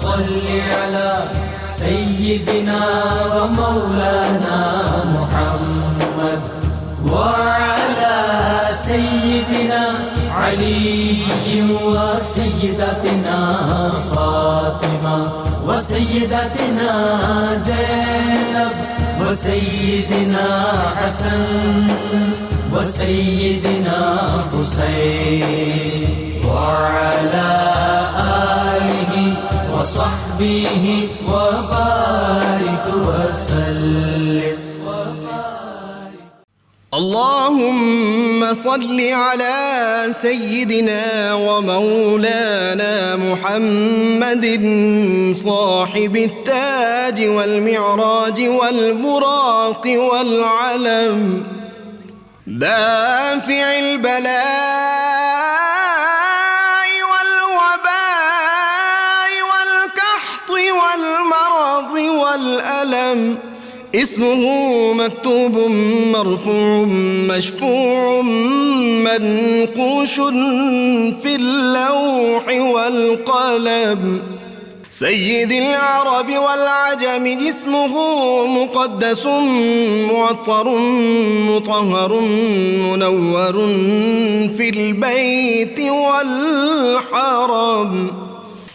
صل على سيدنا ومولانا محمد وعلى سيدنا علي وسيدتنا فاطمة وسيدتنا زينب وسيدنا حسن وسيدنا حسين وعلى آله وصحبه وبارك وسلم. اللهم صل على سيدنا ومولانا محمد صاحب التاج والمعراج والبراق والعلم دافع البلاء والوباء والقحط والمرض والألم اسمه مكتوب مرفوع مشفوع منقوش في اللوح والقلم سيد العرب والعجم اسمه مقدس معطر مطهر منور في البيت والحرم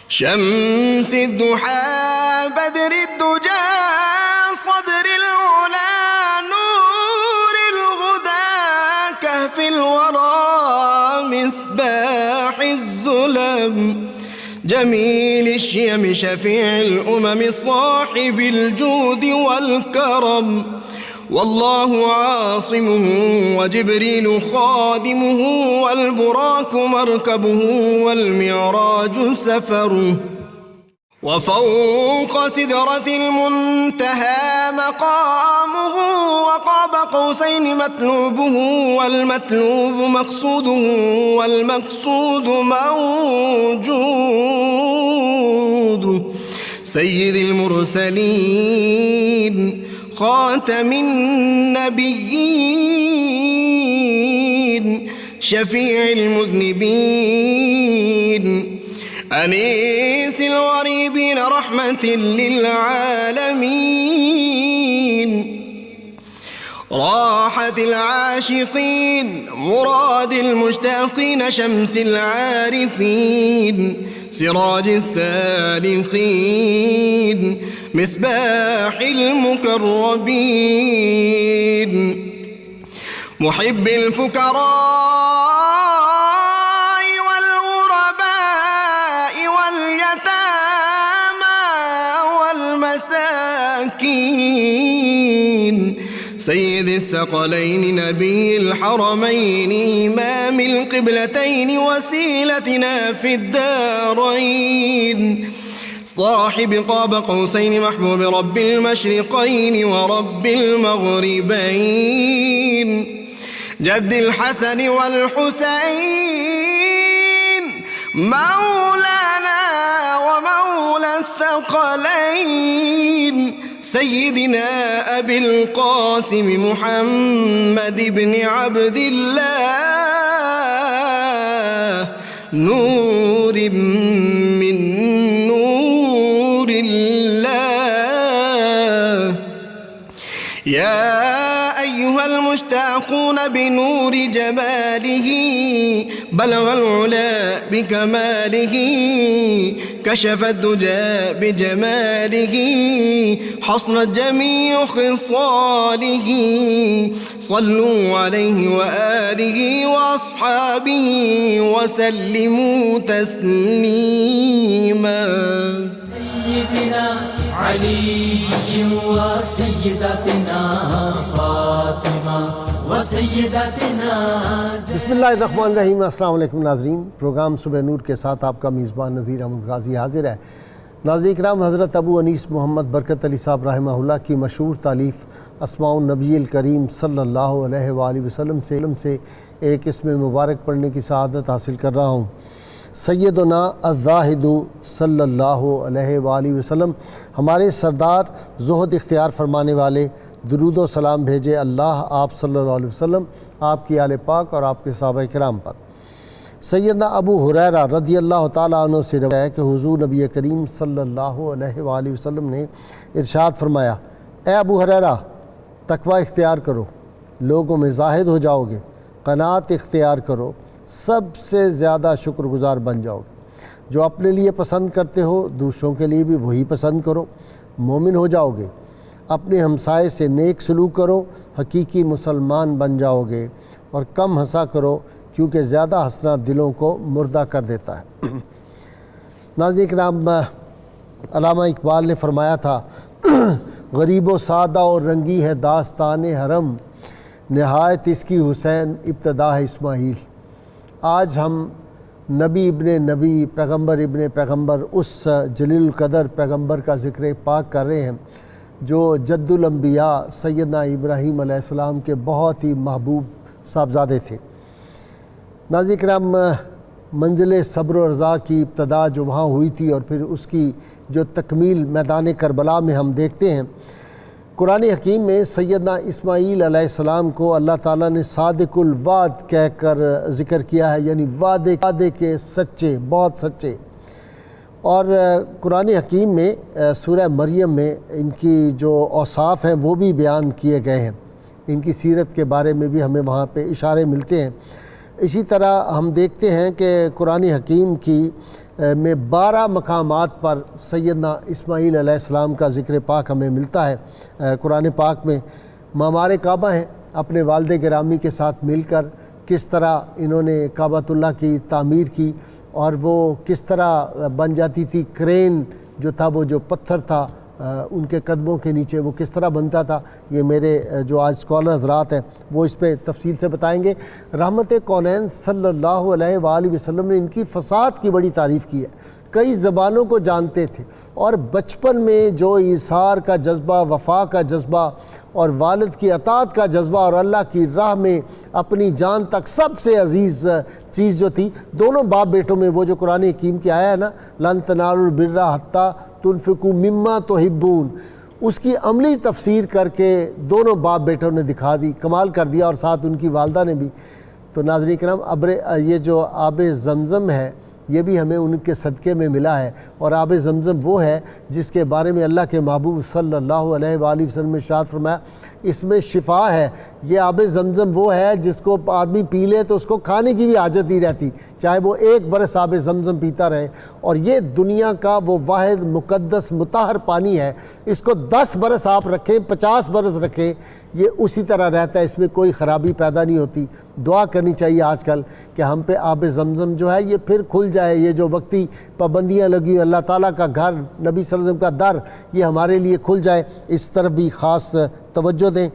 شمس الضحى بدر الدجى صدر العلا نور الهدى كهف الورى مصباح الظلم جميل الشيم شفيع الأمم صاحب الجود والكرم والله عاصمه وجبريل خادمه والبراق مركبه والمعراج سفره وفوق سدرة المنتهى مقامه وقاب قوسين مطلوبه والمطلوب مقصوده والمقصود موجود سيد المرسلين خاتم النبيين شفيع المذنبين أنيس الغريبين رحمة للعالمين راحة العاشقين مراد المشتاقين شمس العارفين سراج السالكين مصباح المقربين محب الفقراء والغرباء واليتامى والمساكين سيد الثقلين نبي الحرمين إمام القبلتين وسيلتنا في الدارين صاحب قاب قوسين محبوب رب المشرقين ورب المغربين جد الحسن والحسين مولانا ومولى الثقلين سيدنا أبي القاسم محمد بن عبد الله نور من نور الله يا أيها المشتاقون بنور جماله بلغ العلا بكماله كشف الدجى بجماله حصنت جميع خصاله صلوا عليه وآله وأصحابه وسلموا تسليما سيدنا علي وسيدتنا فاطمة وسيدتنا بسم اللہ الرحمن الرحیم. السلام علیکم ناظرین. پروگرام صبح نور کے ساتھ آپ کا میزبان نذیر احمد غازی حاضر ہے. ناظرین کرام، حضرت ابو انیس محمد برکت علی صاحب رحمہ اللہ کی مشہور تالیف اسماء النبی الکریم صلی اللہ علیہ وآلہ وسلم سے ایک اسم مبارک پڑھنے کی سعادت حاصل کر رہا ہوں. سیدنا الزاہد صلی اللہ علیہ وآلہ وسلم ہمارے سردار زہد اختیار فرمانے والے، درود و سلام بھیجے اللہ آپ صلی اللہ علیہ وسلم، آپ کی آل پاک اور آپ کے صحابہ کرام پر. سیدنا ابو ہریرہ رضی اللہ تعالیٰ عنہ سے روایت ہے کہ حضور نبی کریم صلی اللہ علیہ وآلہ وسلم نے ارشاد فرمایا، اے ابو ہریرہ تقوی اختیار کرو، لوگوں میں زاہد ہو جاؤ گے، قناعت اختیار کرو، سب سے زیادہ شکر گزار بن جاؤ گے، جو اپنے لیے پسند کرتے ہو دوسروں کے لیے بھی وہی پسند کرو، مومن ہو جاؤ گے، اپنے ہمسائے سے نیک سلوک کرو، حقیقی مسلمان بن جاؤ گے، اور کم ہنسا کرو کیونکہ زیادہ ہنسنا دلوں کو مردہ کر دیتا ہے۔ ناظرین کرام، علامہ اقبال نے فرمایا تھا، غریب و سادہ اور رنگی ہے داستان حرم، نہایت اس کی حسین ابتدا ہے اسماعیل۔ آج ہم نبی ابن نبی، پیغمبر ابن پیغمبر، اس جلیل القدر پیغمبر کا ذکر پاک کر رہے ہیں جو جد الانبیاء سیدنا ابراہیم علیہ السلام کے بہت ہی محبوب صاحبزادے تھے۔ ناظرین کرام، منزل صبر و رضا کی ابتدا جو وہاں ہوئی تھی اور پھر اس کی جو تکمیل میدان کربلا میں ہم دیکھتے ہیں، قرآن حکیم میں سیدنا اسماعیل علیہ السلام کو اللہ تعالیٰ نے صادق الوعد کہہ کر ذکر کیا ہے، یعنی وعدے کے سچے، بہت سچے۔ اور قرآن حکیم میں سورہ مریم میں ان کی جو اوصاف ہیں وہ بھی بیان کیے گئے ہیں، ان کی سیرت کے بارے میں بھی ہمیں وہاں پہ اشارے ملتے ہیں۔ اسی طرح ہم دیکھتے ہیں کہ قرآن حکیم کی میں 12 مقامات پر سیدنا اسماعیل علیہ السلام کا ذکر پاک ہمیں ملتا ہے۔ قرآن پاک میں معمار کعبہ ہیں، اپنے والد گرامی کے ساتھ مل کر کس طرح انہوں نے کعبۃ اللہ کی تعمیر کی، اور وہ کس طرح بن جاتی تھی، کرین جو تھا وہ جو پتھر تھا ان کے قدموں کے نیچے وہ کس طرح بنتا تھا، یہ میرے جو آج اسکالر حضرات ہیں وہ اس پہ تفصیل سے بتائیں گے۔ رحمت کونین صلی اللہ علیہ وآلہ وسلم نے ان کی فصاحت کی بڑی تعریف کی ہے، کئی زبانوں کو جانتے تھے، اور بچپن میں جو ایثار کا جذبہ، وفا کا جذبہ اور والد کی اطاعت کا جذبہ اور اللہ کی راہ میں اپنی جان تک سب سے عزیز چیز جو تھی، دونوں باپ بیٹوں میں وہ جو قرآن حکیم کی آیا ہے نا، لن تنالوا البر حتی تنفقوا مما تحبون، اس کی عملی تفسیر کر کے دونوں باپ بیٹوں نے دکھا دی، کمال کر دیا، اور ساتھ ان کی والدہ نے بھی۔ تو ناظرین کرام، یہ جو آب زمزم ہے یہ بھی ہمیں ان کے صدقے میں ملا ہے، اور آب زمزم وہ ہے جس کے بارے میں اللہ کے محبوب صلی اللہ علیہ وآلہ وسلم نے ارشاد فرمایا، اس میں شفا ہے۔ یہ آب زمزم وہ ہے جس کو آدمی پی لے تو اس کو کھانے کی بھی حاجت نہیں رہتی، چاہے وہ 1 برس آب زمزم پیتا رہے، اور یہ دنیا کا وہ واحد مقدس مطہر پانی ہے، اس کو 10 برس آپ رکھیں، 50 برس رکھیں، یہ اسی طرح رہتا ہے، اس میں کوئی خرابی پیدا نہیں ہوتی۔ دعا کرنی چاہیے آج کل کہ ہم پہ آب زمزم جو ہے یہ پھر کھل جائے، یہ جو وقتی پابندیاں لگی ہوئی، اللہ تعالیٰ کا گھر، نبی صلی اللہ علیہ وسلم کا در، یہ ہمارے لیے کھل جائے، اس طرف بھی خاص توجہ دیں۔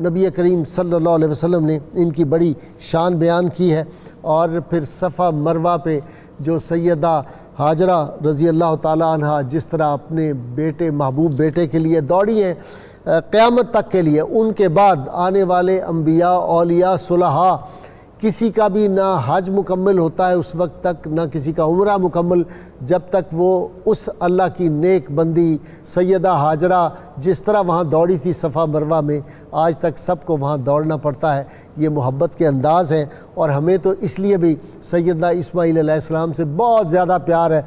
نبی کریم صلی اللہ علیہ وسلم نے ان کی بڑی شان بیان کی ہے، اور پھر صفا مروہ پہ جو سیدہ ہاجرہ رضی اللہ تعالیٰ عنہ جس طرح اپنے بیٹے، محبوب بیٹے کے لیے دوڑی ہیں قیامت تک کے لیے، ان کے بعد آنے والے انبیاء، اولیاء، صلحاء، کسی کا بھی نہ حج مکمل ہوتا ہے اس وقت تک، نہ کسی کا عمرہ مکمل، جب تک وہ اس اللہ کی نیک بندی سیدہ ہاجرہ جس طرح وہاں دوڑی تھی صفا مروہ میں، آج تک سب کو وہاں دوڑنا پڑتا ہے۔ یہ محبت کے انداز ہیں، اور ہمیں تو اس لیے بھی سیدنا اسماعیل علیہ السلام سے بہت زیادہ پیار ہے،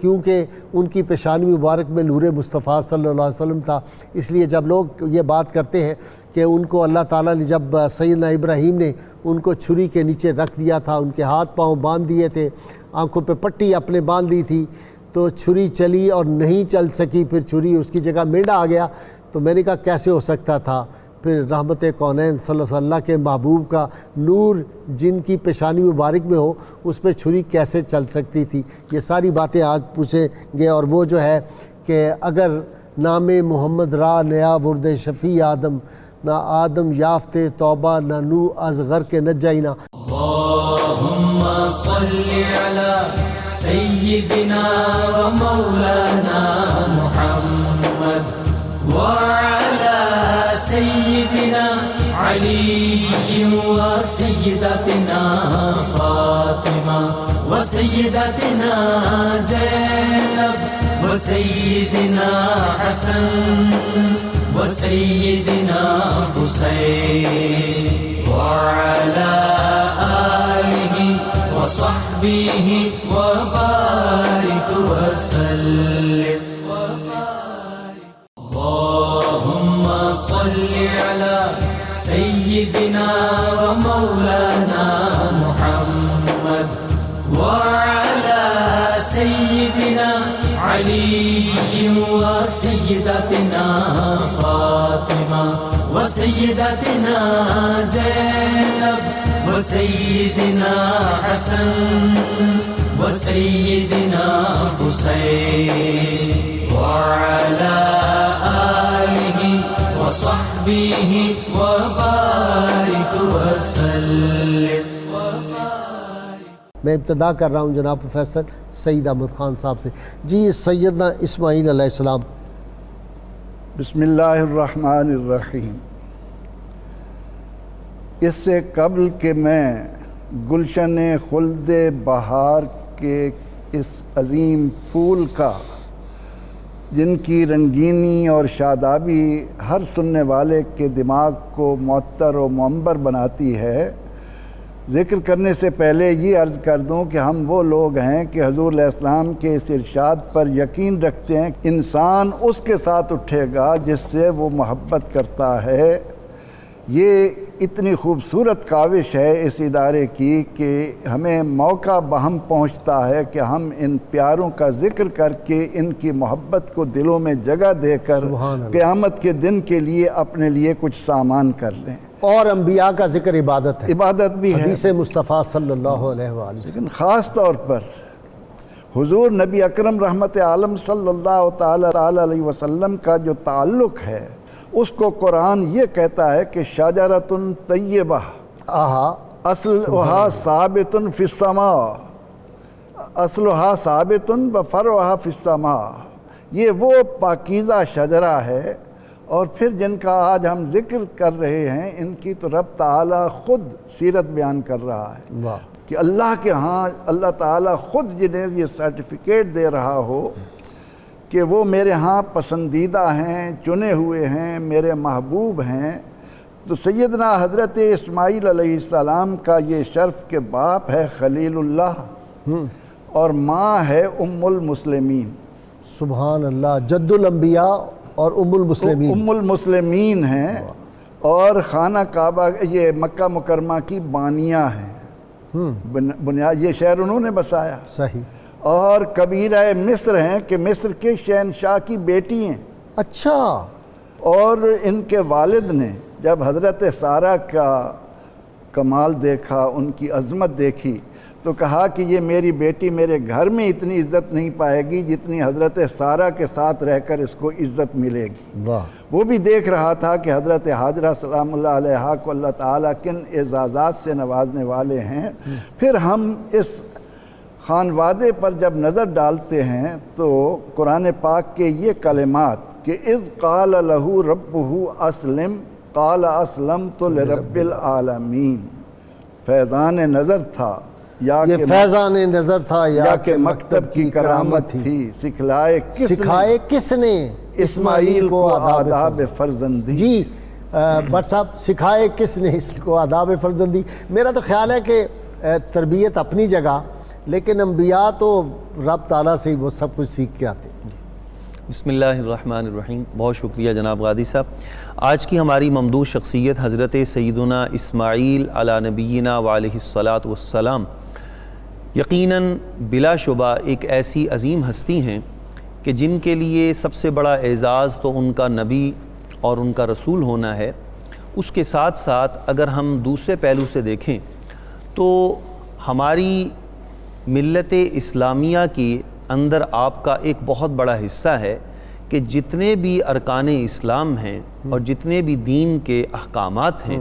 کیونکہ ان کی پیشانی مبارک میں نور مصطفیٰ صلی اللہ علیہ وسلم تھا۔ اس لیے جب لوگ یہ بات کرتے ہیں کہ ان کو اللہ تعالیٰ نے جب سیدنا ابراہیم نے ان کو چھری کے نیچے رکھ دیا تھا، ان کے ہاتھ پاؤں باندھ دیے تھے، آنکھوں پہ پٹی اپنے باندھ دی تھی، تو چھری چلی اور نہیں چل سکی، پھر چھری اس کی جگہ مینڈا آ گیا، تو میں نے کہا کیسے ہو سکتا تھا؟ پھر رحمت کونین صلی اللہ علیہ وسلم کے محبوب کا نور جن کی پیشانی مبارک میں ہو، اس پہ چھری کیسے چل سکتی تھی؟ یہ ساری باتیں آج پوچھیں گے، اور وہ جو ہے کہ اگر نام محمد را نیا ورد شفیع آدم، نہ آدم یافت توبہ، نہ نو از غرق نجینا۔ اللہم صلی علی سیدنا و مولانا محمد وعلی سیدنا علی و سیدتنا فاطمہ و سیدتنا زینب و سیدنا حسن و سیدنا حسین وعلی آلہ وصحبه وبارك وسلم. اللهم صل على سيدنا ومولانا محمد وعلى سيدنا علي وسيدتنا فاطمة وسيدتنا زينب وسيدنا حسن وسيدنا حسين وعلى آله وصحبه وبارك وسلم. میں ابتدا کر رہا ہوں جناب پروفیسر سعید احمد خان صاحب سے. جی سیدنا اسماعیل علیہ السلام. بسم اللہ الرحمن الرحیم. اس سے قبل کہ میں گلشن خلد بہار کے اس عظیم پھول کا جن کی رنگینی اور شادابی ہر سننے والے کے دماغ کو معطر و منور بناتی ہے، ذکر کرنے سے پہلے یہ عرض کر دوں کہ ہم وہ لوگ ہیں کہ حضور علیہ السلام کے اس ارشاد پر یقین رکھتے ہیں کہ انسان اس کے ساتھ اٹھے گا جس سے وہ محبت کرتا ہے. یہ اتنی خوبصورت کاوش ہے اس ادارے کی کہ ہمیں موقع بہم پہنچتا ہے کہ ہم ان پیاروں کا ذکر کر کے ان کی محبت کو دلوں میں جگہ دے کر قیامت کے دن کے لیے اپنے لیے کچھ سامان کر لیں. اور انبیاء کا ذکر عبادت ہے، عبادت بھی ہے، حدیث مصطفیٰ صلی اللہ علیہ وآلہ. لیکن خاص طور پر حضور نبی اکرم رحمت عالم صلی اللہ تعالی علیہ وسلم کا جو تعلق ہے اس کو قرآن یہ کہتا ہے کہ شجرۃ طیبہ اصلھا ثابت فی السماء، اصلھا ثابت و فرعھا فی السماء. یہ وہ پاکیزہ شجرہ ہے اور پھر جن کا آج ہم ذکر کر رہے ہیں ان کی تو رب تعالیٰ خود سیرت بیان کر رہا ہے کہ اللہ کے ہاں اللہ تعالیٰ خود جنہیں یہ سرٹیفکیٹ دے رہا ہو کہ وہ میرے ہاں پسندیدہ ہیں، چنے ہوئے ہیں، میرے محبوب ہیں. تو سیدنا حضرت اسماعیل علیہ السلام کا یہ شرف کہ باپ ہے خلیل اللہ اور ماں ہے ام المسلمین. سبحان اللہ. جد الانبیاء اور ام المسلمین. ام المسلمین ہیں اور خانہ کعبہ یہ مکہ مکرمہ کی بانیہ ہیں، بنیاد یہ شہر انہوں نے بسایا. صحیح. اور کبیرہ مصر ہیں کہ مصر کے شہنشاہ کی بیٹی ہیں. اچھا. اور ان کے والد نے جب حضرت سارہ کا کمال دیکھا، ان کی عظمت دیکھی تو کہا کہ یہ میری بیٹی میرے گھر میں اتنی عزت نہیں پائے گی جتنی حضرت سارہ کے ساتھ رہ کر اس کو عزت ملے گی. واہ. وہ بھی دیکھ رہا تھا کہ حضرت حاجرہ سلام اللہ علیہا کو اللہ تعالیٰ کن اعزازات سے نوازنے والے ہیں. پھر ہم اس خانوادے پر جب نظر ڈالتے ہیں تو قرآن پاک کے یہ کلمات کہ اذ قال لہ ربہ اسلم قال اسلمت لرب العالمین، فیضان نظر تھا یا یہ فیضان نظر تھا یا کہ مکتب کی کرامت تھی. سکھلائے کس نے اسماعیل کو آداب فرزندی. جی بٹ صاحب، سکھائے کس نے اس کو آداب فرزندی؟ میرا تو خیال ہے کہ تربیت اپنی جگہ، لیکن انبیاء تو رب تعالیٰ سے وہ سب کچھ سیکھ کے آتے ہیں. بسم اللہ الرحمن الرحیم. بہت شکریہ جناب غادی صاحب. آج کی ہماری ممدوح شخصیت حضرت سیدنا اسماعیل علی نبینا وعلیہ الصلاۃ والسلام یقیناً بلا شبہ ایک ایسی عظیم ہستی ہیں کہ جن کے لیے سب سے بڑا اعزاز تو ان کا نبی اور ان کا رسول ہونا ہے. اس کے ساتھ ساتھ اگر ہم دوسرے پہلو سے دیکھیں تو ہماری ملت اسلامیہ کے اندر آپ کا ایک بہت بڑا حصہ ہے کہ جتنے بھی ارکان اسلام ہیں اور جتنے بھی دین کے احکامات ہیں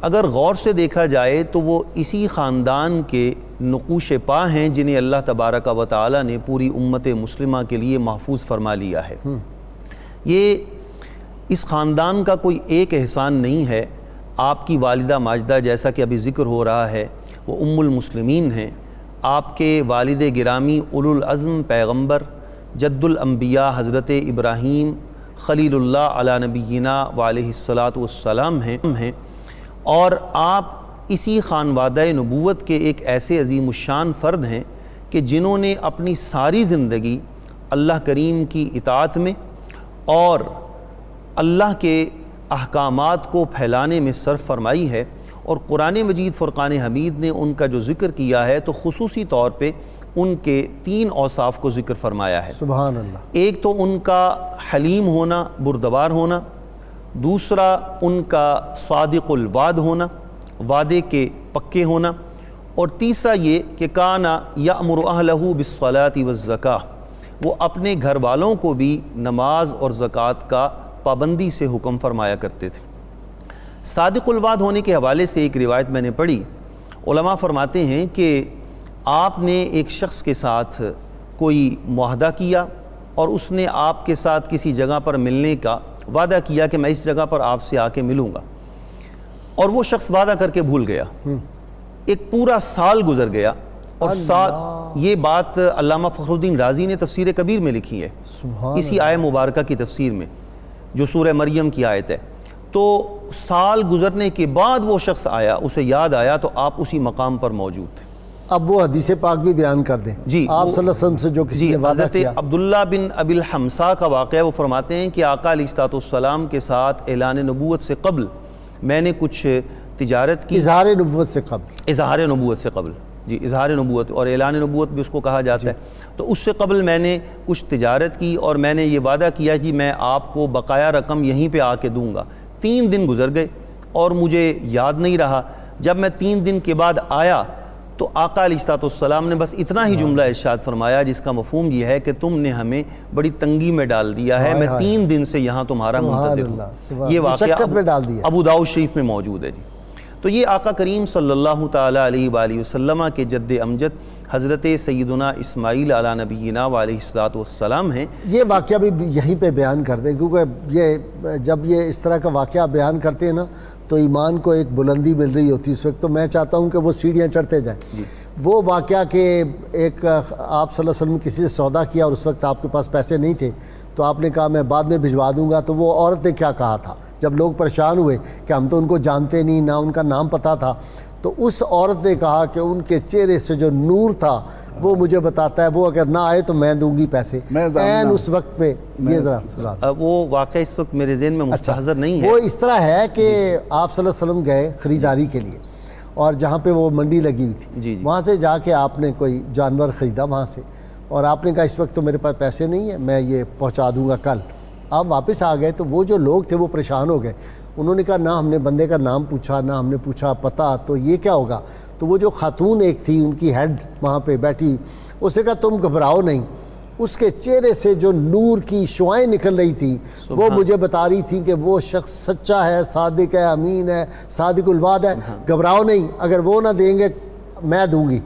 اگر غور سے دیکھا جائے تو وہ اسی خاندان کے نقوش پا ہیں جنہیں اللہ تبارک و تعالی نے پوری امت مسلمہ کے لیے محفوظ فرما لیا ہے. یہ اس خاندان کا کوئی ایک احسان نہیں ہے. آپ کی والدہ ماجدہ جیسا کہ ابھی ذکر ہو رہا ہے وہ ام المسلمین ہیں. آپ کے والد گرامی اولو العزم پیغمبر جد الانبیاء حضرت ابراہیم خلیل اللہ علی نبینا وعلیہ الصلاۃ والسلام ہیں اور آپ اسی خانوادہ نبوت کے ایک ایسے عظیم الشان فرد ہیں کہ جنہوں نے اپنی ساری زندگی اللہ کریم کی اطاعت میں اور اللہ کے احکامات کو پھیلانے میں صرف فرمائی ہے، اور قرآن مجید فرقان حمید نے ان کا جو ذکر کیا ہے تو خصوصی طور پہ ان کے 3 اوصاف کو ذکر فرمایا ہے۔ سبحان اللہ۔ ایک تو ان کا حلیم ہونا، بردبار ہونا، دوسرا ان کا صادق الوعد ہونا، وعدے کے پکے ہونا، اور تیسرا یہ کہ کانا یأمر اہلہ بالصلاۃ والزکاۃ، وہ اپنے گھر والوں کو بھی نماز اور زکوٰۃ کا پابندی سے حکم فرمایا کرتے تھے۔ صادق الوعد ہونے کے حوالے سے ایک روایت میں نے پڑھی، علماء فرماتے ہیں کہ آپ نے ایک شخص کے ساتھ کوئی معاہدہ کیا اور اس نے آپ کے ساتھ کسی جگہ پر ملنے کا وعدہ کیا کہ میں اس جگہ پر آپ سے آ کے ملوں گا، اور وہ شخص وعدہ کر کے بھول گیا۔ ایک پورا سال گزر گیا، اور یہ بات علامہ فخر الدین رازی نے تفسیر کبیر میں لکھی ہے، اسی آیہ مبارکہ کی تفسیر میں جو سورہ مریم کی آیت ہے۔ تو سال گزرنے کے بعد وہ شخص آیا، اسے یاد آیا تو آپ اسی مقام پر موجود تھے۔ اب وہ حدیث پاک بھی بیان کر دیں جی، آپ صلی اللہ علیہ وسلم سے جو کسی نے وعدہ حضرت کیا۔ عبداللہ بن ابی الحمصا کا واقعہ، وہ فرماتے ہیں کہ آقا علیہ الصلوۃ والسلام کے ساتھ اعلان نبوت سے قبل میں نے کچھ تجارت کی، اظہار نبوت سے قبل، اظہار نبوت سے قبل، جی اظہار نبوت اور اعلان نبوت بھی اس کو کہا جاتا ہے، تو اس سے قبل میں نے کچھ تجارت کی اور میں نے یہ وعدہ کیا کہ میں آپ کو بقایا رقم یہیں پہ آ کے دوں گا۔ 3 دن گزر گئے اور مجھے یاد نہیں رہا۔ جب میں 3 دن کے بعد آیا تو آقا علیہ الصلوۃ والسلام نے بس اتنا ہی جملہ ارشاد فرمایا جس کا مفہوم یہ ہے کہ تم نے ہمیں بڑی تنگی میں ڈال دیا ہے، میں 3 دن سے یہاں تمہارا منتظر ہوں۔ یہ واقعہ ابو داؤد شریف میں موجود ہے۔ جی تو یہ آقا کریم صلی اللہ تعالیٰ علیہ وآلہ وسلم کے جد امجد حضرت سیدنا اسماعیل علی نبینا وعلیہ الصلوۃ والسلام ہیں۔ یہ واقعہ بھی یہیں پہ بیان کر دیں، کیونکہ یہ جب یہ اس طرح کا واقعہ بیان کرتے ہیں نا تو ایمان کو ایک بلندی مل رہی ہوتی ہے اس وقت، تو میں چاہتا ہوں کہ وہ سیڑھیاں چڑھتے جائیں۔ وہ واقعہ کہ ایک آپ صلی اللہ علیہ وسلم کسی سے سودا کیا اور اس وقت آپ کے پاس پیسے نہیں تھے تو آپ نے کہا میں بعد میں بھجوا دوں گا، تو وہ عورت نے کیا کہا تھا جب لوگ پریشان ہوئے کہ ہم تو ان کو جانتے نہیں، نہ ان کا نام پتہ تھا، تو اس عورت نے کہا کہ ان کے چہرے سے جو نور تھا وہ مجھے بتاتا ہے وہ اگر نہ آئے تو میں دوں گی پیسے، این اس وقت پہ۔ یہ ذرا وہ واقعہ اس وقت میرے ذہن میں مستحضر نہیں ہے۔ وہ اس طرح ہے کہ آپ صلی اللہ علیہ وسلم گئے خریداری کے لیے، اور جہاں پہ وہ منڈی لگی ہوئی تھی وہاں سے جا کے آپ نے کوئی جانور خریدا وہاں سے، اور آپ نے کہا اس وقت تو میرے پاس پیسے نہیں ہیں، میں یہ پہنچا دوں گا کل۔ آپ واپس آ گئے تو وہ جو لوگ تھے وہ پریشان ہو گئے، انہوں نے کہا نہ ہم نے بندے کا نام پوچھا، نہ ہم نے پوچھا پتہ، تو یہ کیا ہوگا؟ تو وہ جو خاتون ایک تھی ان کی ہیڈ وہاں پہ بیٹھی، اس نے کہا تم گھبراؤ نہیں، اس کے چہرے سے جو نور کی شعائیں نکل رہی تھی وہ مجھے بتا رہی تھی کہ وہ شخص سچا ہے، صادق ہے، امین ہے، صادق الوعد ہے، گھبراؤ نہیں، اگر وہ نہ دیں گے میں دوں گی۔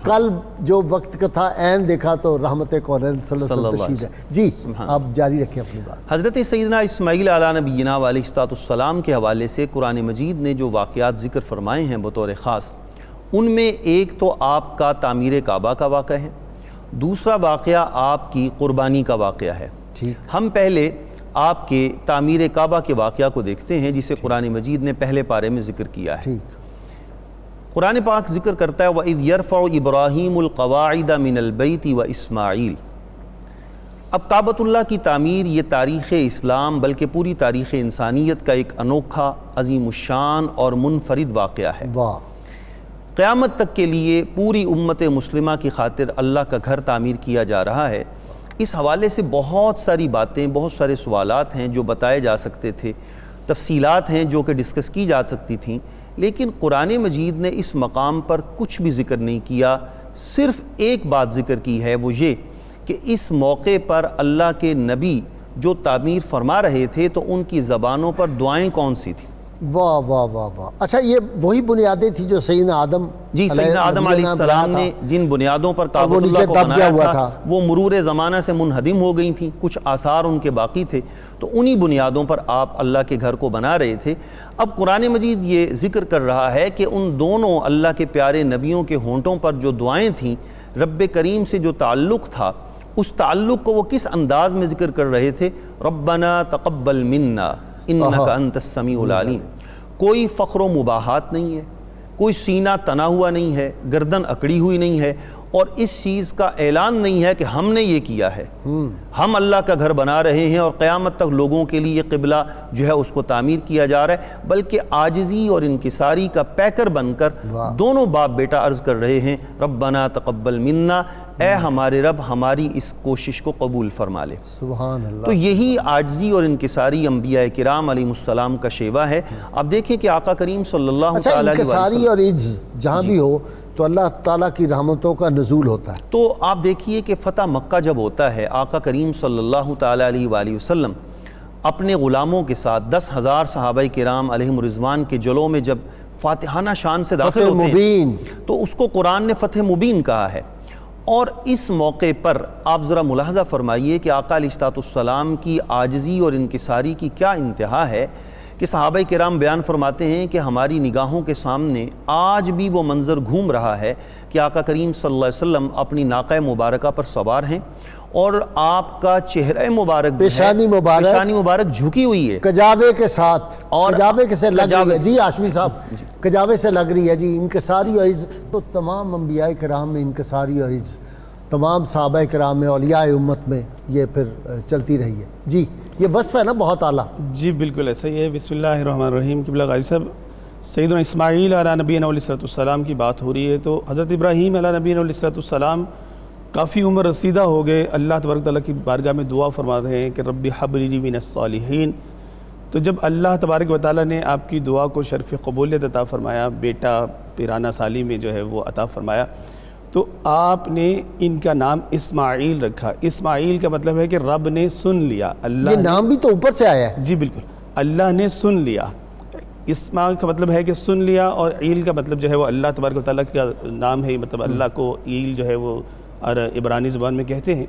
کل جو وقت کا تھا عین دیکھا تو رحمت کونین صلی اللہ علیہ وسلم تشریف ہے۔ جی آپ جاری رکھیں اپنی بات۔ حضرت سیدنا اسماعیل علی نبینا علیہ الصلوۃ والسلام کے حوالے سے قرآن مجید نے جو واقعات ذکر فرمائے ہیں بطور خاص، ان میں ایک تو آپ کا تعمیر کعبہ کا واقعہ ہے، دوسرا واقعہ آپ کی قربانی کا واقعہ ہے۔ ہم پہلے آپ کے تعمیر کعبہ کے واقعہ کو دیکھتے ہیں جسے قرآن مجید نے پہلے پارے میں ذکر کیا ہے۔ قرآن پاک ذکر کرتا ہے وَإِذْ يَرْفَعُ إِبْرَاهِيمُ الْقَوَاعِدَ مِنَ الْبَيْتِ وَإِسْمَاعِيلُ۔ اب کعبۃ اللہ کی تعمیر یہ تاریخ اسلام بلکہ پوری تاریخ انسانیت کا ایک انوکھا، عظیم الشان اور منفرد واقعہ ہے۔ قیامت تک کے لیے پوری امت مسلمہ کی خاطر اللہ کا گھر تعمیر کیا جا رہا ہے۔ اس حوالے سے بہت ساری باتیں، بہت سارے سوالات ہیں جو بتائے جا سکتے تھے، تفصیلات ہیں جو کہ ڈسکس کی جا سکتی تھیں، لیکن قرآن مجید نے اس مقام پر کچھ بھی ذکر نہیں کیا، صرف ایک بات ذکر کی ہے، وہ یہ کہ اس موقع پر اللہ کے نبی جو تعمیر فرما رہے تھے تو ان کی زبانوں پر دعائیں کون سی تھیں۔ واہ واہ واہ واہ، اچھا یہ وہی بنیادیں تھی جو سیدنا آدم سیدنا آدم علیہ السلام نے جن بنیادوں پر کعبۃ اللہ کو بنایا تھا وہ مرور زمانہ سے منہدم ہو گئی تھیں، کچھ آثار ان کے باقی تھے، تو انہی بنیادوں پر آپ اللہ کے گھر کو بنا رہے تھے۔ اب قرآن مجید یہ ذکر کر رہا ہے کہ ان دونوں اللہ کے پیارے نبیوں کے ہونٹوں پر جو دعائیں تھیں، رب کریم سے جو تعلق تھا، اس تعلق کو وہ کس انداز میں ذکر کر رہے تھے؟ ربنا تقبل منا انک انت السمیع العلیم۔ کوئی فخر و مباحات نہیں ہے، کوئی سینہ تنا ہوا نہیں ہے، گردن اکڑی ہوئی نہیں ہے، اور اس چیز کا اعلان نہیں ہے کہ ہم نے یہ کیا ہے، ہم اللہ کا گھر بنا رہے ہیں اور قیامت تک لوگوں کے لیے قبلہ جو ہے اس کو تعمیر کیا جا رہا ہے، بلکہ عاجزی اور انکساری کا پیکر بن کر دونوں باپ بیٹا عرض کر رہے ہیں ربنا تقبل منا، اے ہمارے رب ہماری اس کوشش کو قبول فرما لے۔ سبحان اللہ۔ تو یہی عاجزی اور انکساری انبیاء کرام علیہ السلام کا شیوا ہے۔ اب دیکھیں کہ آقا کریم صلی اللہ اچھا، تعالیٰ علیہ انکساری وسلم اور عجز جہاں بھی ہو تو اللہ تعالیٰ کی رحمتوں کا نزول ہوتا ہے۔ تو آپ دیکھیے کہ فتح مکہ جب ہوتا ہے، آقا کریم صلی اللہ تعالیٰ علیہ وآلہ وسلم اپنے غلاموں کے ساتھ 10,000 صحابہ کرام علیہم رضوان کے جلوں میں جب فاتحانہ شان سے داخل ہوتے ہیں تو اس کو قرآن نے فتح مبین کہا ہے۔ اور اس موقع پر آپ ذرا ملاحظہ فرمائیے کہ آقا علیہ السلام کی عاجزی اور انکساری کی کیا انتہا ہے کہ صحابہ کرام بیان فرماتے ہیں کہ ہماری نگاہوں کے سامنے آج بھی وہ منظر گھوم رہا ہے کہ آقا کریم صلی اللہ علیہ وسلم اپنی ناقہ مبارکہ پر سوار ہیں اور آپ کا چہرہ مبارک پیشانی مبارک جھکی ہوئی ہے، کجاوے کے ساتھ، اور کجاوے کے سے لگ رہی ہے جی ہاشمی صاحب، کجاوے سے لگ رہی ہے جی انکساری اور عجز۔ تو تمام انبیاء کرام میں انکساری اور عجز، تمام صحابہ کرام میں، اولیاء امت میں یہ پھر چلتی رہی ہے۔ جی یہ وصف ہے نا بہت اعلیٰ۔ جی بالکل ایسا ہی ہے۔ بسم اللہ الرحمن الرحیم۔ قبلہ غازی صاحب، سیدنا اسماعیل علیہ نبینا علیہ السلام کی بات ہو رہی ہے، تو حضرت ابراہیم علیہ نبینا علیہ السلام کافی عمر رسیدہ ہو گئے، اللہ تبارک تعالیٰ کی بارگاہ میں دعا فرما رہے ہیں کہ رب حب لی من الصالحین۔ تو جب اللہ تبارک و تعالیٰ نے آپ کی دعا کو شرف قبولیت عطا فرمایا، بیٹا پیرانہ سالی میں جو ہے وہ عطا فرمایا، تو آپ نے ان کا نام اسماعیل رکھا۔ اسماعیل کا مطلب ہے کہ رب نے سن لیا، اللہ یہ نام بھی تو اوپر سے آیا ہے۔ جی بالکل، اللہ نے سن لیا۔ اسما کا مطلب ہے کہ سن لیا، اور عیل کا مطلب جو ہے وہ اللہ تبارک و تعالیٰ کا نام ہے، مطلب اللہ کو عیل جو ہے وہ عبرانی زبان میں کہتے ہیں،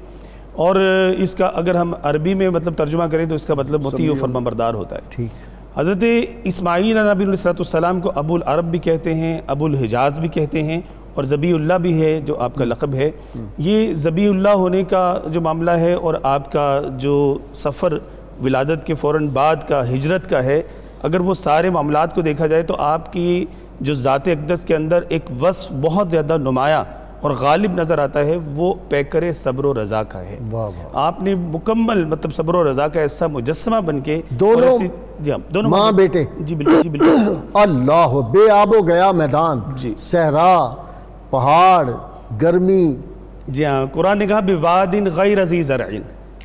اور اس کا اگر ہم عربی میں مطلب ترجمہ کریں تو اس کا مطلب مطیع و فرمانبردار ہوتا ہے۔ ٹھیک۔ حضرت اسماعیل علیہ السلام کو ابو العرب بھی کہتے ہیں، ابو الحجاز بھی کہتے ہیں، اور ذبیح اللہ بھی ہے جو آپ کا لقب ہے۔ یہ ذبیح اللہ ہونے کا جو معاملہ ہے اور آپ کا جو سفر ولادت کے فوراً بعد کا ہجرت کا ہے، اگر وہ سارے معاملات کو دیکھا جائے تو آپ کی جو ذات اقدس کے اندر ایک وصف بہت زیادہ نمایاں اور غالب نظر آتا ہے، وہ پیکر صبر و رضا کا ہے۔ آپ نے مکمل مطلب صبر و رضا کا ایسا مجسمہ بن کے دونوں ماں بیٹے، جی بالکل جی بالکل اللہ بے آب و گیا میدان، صحرا، پہاڑ، گرمی۔ جی ہاں، قرآن نے کہا بوادٍ غیر ذی زرع،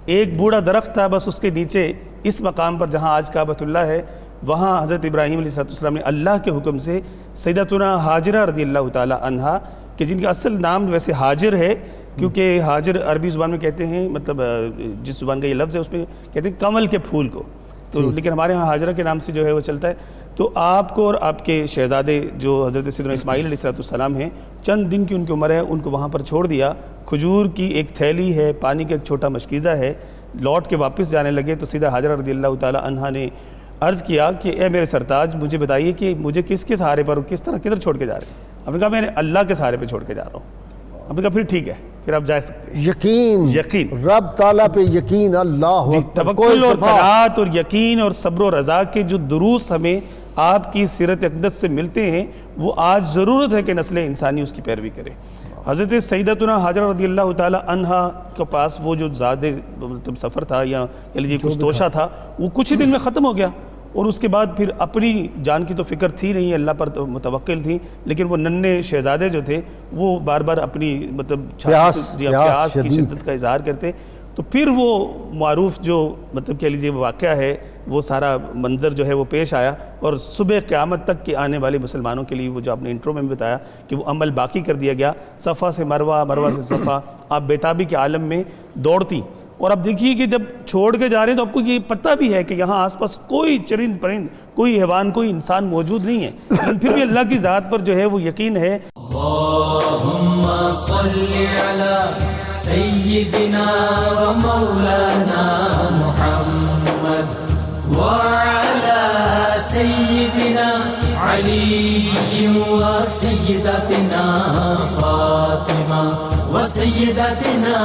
ایک بوڑھا درخت تھا، بس اس کے نیچے اس مقام پر جہاں آج کعبۃ اللہ ہے، وہاں حضرت ابراہیم علیہ السلام نے اللہ کے حکم سے سیدتنا ہاجرہ رضی اللہ تعالی عنہا، کہ جن کا اصل نام ویسے ہاجر ہے، کیونکہ ہاجر عربی زبان میں کہتے ہیں، مطلب جس زبان کا یہ لفظ ہے اس میں کہتے ہیں کمل کے پھول کو، تو لیکن ہمارے ہاں ہاجرہ کے نام سے جو ہے وہ چلتا ہے۔ تو آپ کو اور آپ کے شہزادے جو حضرت سیدنا اسماعیل علیہ السلام ہیں، چند دن کی ان کی عمر ہے، ان کو وہاں پر چھوڑ دیا، کھجور کی ایک تھیلی ہے، پانی کا ایک چھوٹا مشکیزہ ہے، لوٹ کے واپس جانے لگے تو سیدھا ہاجرہ رضی اللہ تعالی عنہا نے عرض کیا کہ اے میرے سرتاج، مجھے بتائیے کہ مجھے کس کے سہارے پر کس طرح کدھر چھوڑ کے جا رہے ہیں؟ آپ نے کہا میں نے اللہ کے سہارے پہ چھوڑ کے جا رہا ہوں۔ آپ نے کہا پھر ٹھیک ہے، پھر آپ جا سکتے ہیں۔ یقین رب تعالیٰ پہ یقین، اللہ توکل اور قناعت اور یقین اور صبر و رضا کے جو دروس ہمیں آپ کی سیرت اقدس سے ملتے ہیں، وہ آج ضرورت ہے کہ نسل انسانی اس کی پیروی کرے۔ حضرت سیدتنا ہاجرہ رضی اللہ تعالی عنہا کے پاس وہ جو زیادہ مطلب سفر تھا یا کہہ لیجیے کچھ توشہ تھا، وہ کچھ ہی دن میں ختم ہو گیا، اور اس کے بعد پھر اپنی جان کی تو فکر تھی نہیں، اللہ پر متوکل تھی، لیکن وہ ننھے شہزادے جو تھے وہ بار بار اپنی مطلب پیاس کی شدت کا اظہار کرتے، تو پھر وہ معروف جو مطلب کہہ لیجیے واقعہ ہے، وہ سارا منظر جو ہے وہ پیش آیا، اور صبح قیامت تک کے آنے والے مسلمانوں کے لیے وہ جو آپ نے انٹرو میں بتایا کہ وہ عمل باقی کر دیا گیا، صفا سے مروہ، مروہ سے صفا، آپ بیتابی کے عالم میں دوڑتی، اور اب دیکھیے کہ جب چھوڑ کے جا رہے ہیں تو آپ کو یہ پتہ بھی ہے کہ یہاں آس پاس کوئی چرند پرند، کوئی حیوان، کوئی انسان موجود نہیں ہے، لیکن پھر بھی اللہ کی ذات پر جو ہے وہ یقین ہے۔ اللہم صلی علی سیدنا و مولانا محمد وعلی سیدنا علی و سیدتنا فاطمہ و سیدتنا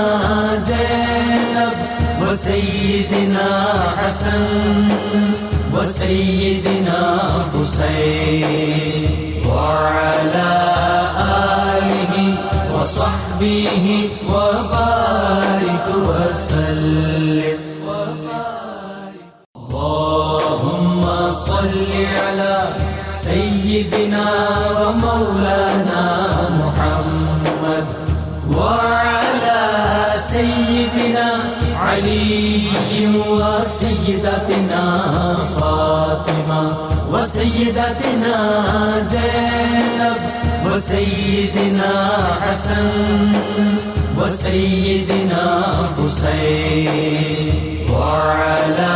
زینب و سیدنا حسن و سیدنا حسین وعلی وصحبه وبارك وسلم اللهم صل على سيدنا ومولانا محمد وعلى سيدنا علي وسيدتنا فاطمة وسيدتنا زينب وسيدنا حسن وسيدنا حسين وعلى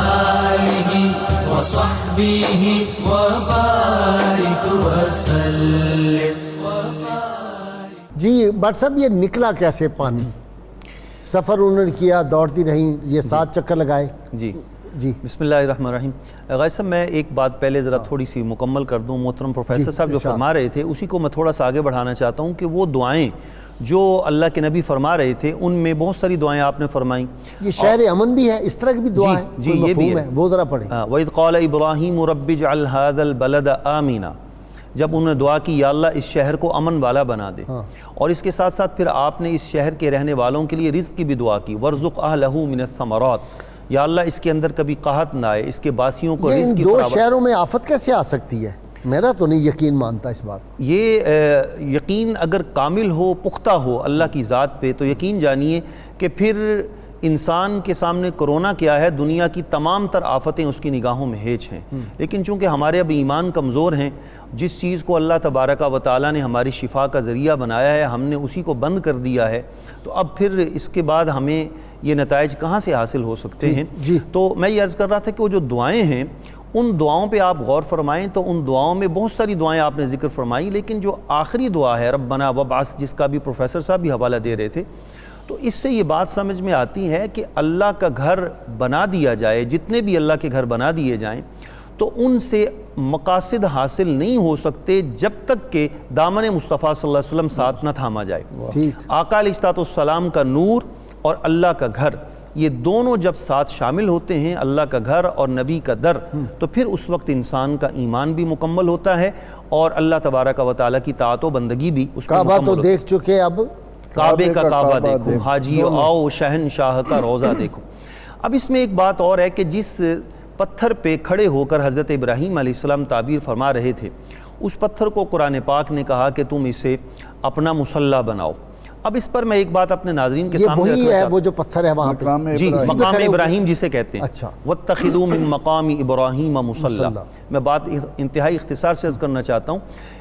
آله وصحبه وبارك وسلم. جی بٹ صاحب یہ نکلا کیسے پانی؟ سفر انہوں نے کیا، دوڑتی رہیں، یہ 7 چکر لگائے. جی جی بسم اللہ الرحمن الرحیم. غازی صاحب میں ایک بات پہلے ذرا تھوڑی سی مکمل کر دوں. محترم پروفیسر صاحب جو فرما رہے تھے اسی کو میں تھوڑا سا آگے بڑھانا چاہتا ہوں کہ وہ دعائیں جو اللہ کے نبی فرما رہے تھے ان میں بہت ساری دعائیں آپ نے فرمائیں. یہ شہر امن بھی ہے، اس طرح کی بھی دعا ہے؟ جی یہ بھی ہے، وہ ذرا پڑھیں. وَإِذْ قَالَ إِبْرَاهِيمُ رَبِّ اجْعَلْ هَذَا الْبَلَدَ آمِنًا، جب انہوں نے دعا کی یا اللہ اس شہر کو امن والا بنا دے. اور اس کے ساتھ ساتھ پھر آپ نے اس شہر کے رہنے والوں کے لیے رزق کی بھی دعا کی، وَارْزُقْ أَهْلَهُ مِنَ الثَّمَرَاتِ، یا اللہ اس کے اندر کبھی قحط نہ آئے، اس کے باسیوں کو رزق کی دو فراوانی. شہروں میں آفت کیسے آ سکتی ہے؟ میرا تو نہیں یقین مانتا اس بات. یہ یقین اگر کامل ہو، پختہ ہو اللہ کی ذات پہ، تو یقین جانیے کہ پھر انسان کے سامنے کرونا کیا ہے، دنیا کی تمام تر آفتیں اس کی نگاہوں میں ہیچ ہیں. لیکن چونکہ ہمارے اب ایمان کمزور ہیں، جس چیز کو اللہ تبارک و تعالیٰ نے ہماری شفا کا ذریعہ بنایا ہے ہم نے اسی کو بند کر دیا ہے، تو اب پھر اس کے بعد ہمیں یہ نتائج کہاں سے حاصل ہو سکتے ہیں. تو میں یہ عرض کر رہا تھا کہ وہ جو دعائیں ہیں ان دعاؤں پہ آپ غور فرمائیں. تو ان دعاؤں میں بہت ساری دعائیں آپ نے ذکر فرمائی، لیکن جو آخری دعا ہے ربنا وابعث، جس کا بھی پروفیسر صاحب بھی حوالہ دے رہے تھے، تو اس سے یہ بات سمجھ میں آتی ہے کہ اللہ کا گھر بنا دیا جائے، جتنے بھی اللہ کے گھر بنا دیے جائیں تو ان سے مقاصد حاصل نہیں ہو سکتے جب تک کہ دامن مصطفیٰ صلی اللہ علیہ وسلم ساتھ نہ تھاما جائے. آقا علیہ السلام کا نور اور اللہ کا گھر، یہ دونوں جب ساتھ شامل ہوتے ہیں، اللہ کا گھر اور نبی کا در، تو پھر اس وقت انسان کا ایمان بھی مکمل ہوتا ہے اور اللہ تبارک و تعالیٰ کی طاعت و بندگی بھی اس کو کعبہ مکمل تو ہوتا ہے. دیکھ چکے، اب کعبے کا کعبہ دیکھو، حاجیو آؤ شہنشاہ کا روضہ دیکھو. اب اس میں ایک بات اور ہے کہ جس پتھر پہ کھڑے ہو کر حضرت ابراہیم علیہ السلام تعبیر فرما رہے تھے، اس پتھر کو قرآن پاک نے کہا کہ تم اسے اپنا مصلی بناؤ. اب اس پر میں ایک بات اپنے ناظرین کے سامنے رکھنا چاہتا ہوں. وہی ہے وہ جو پتھر ہے وہاں پہ، جی مقام ابراہیم جسے کہتے ہیں. اچھا. وَاتَّخِذُوا مِن مَقَامِ إِبْرَاهِيمَ مُصَلًّى. میں بات انتہائی اختصار سے عرض کرنا چاہتا ہوں